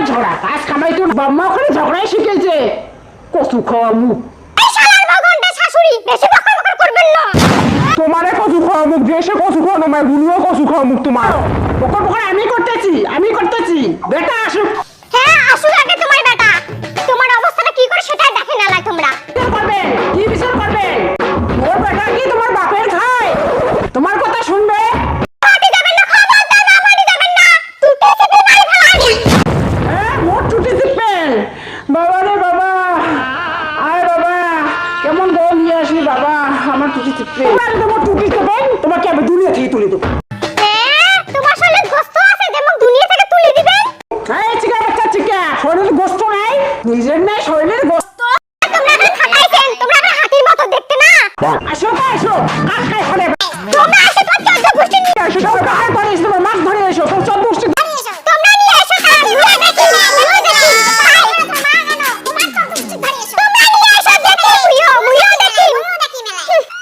ঝগড়া কাজ খামাই তোর বাম্মা ওখানে ঝগড়াই শিখেছে কচু খাওয়া মুখ তোমারে কচু খাওয়া মুখ দেশে কচু খাওয়া নয় বুনিও কচু খাওয়া মুখ তোমার বকর বকর আমি করতেছি বেটা আসুক। হ্যাঁ আসুক আগে তোমার বেটা, তোমার অবস্থাটা কি করে সেটা দেখে না লাই তোমরা। করবেন কি বিচার করবেন? ওর বেটা কি তোমার বাপের খায়? তোমার কথা শুনবে? পাটি দেবেন না, খবরদার না পাটি দেবেন না, তুই টেসে মারি ফেলাই। হ্যাঁ মোট টুটি দিবেন বাবা রে বাবা, আয় বাবা কেমন গোল নিয়ে আসলি বাবা আমার টুটি দিবে। তোমার টুটি দেবেন তোমাকে আমি দুনিয়া থেকে তুলে দেবো। হ্যাঁ তোমার শরীরে গোস্ত আছে যেমন দুনিয়া থেকে তুলে দিবেন। এই চিকা বাচ্চা চিকা শরীরে গোস্ত নাই নিজের না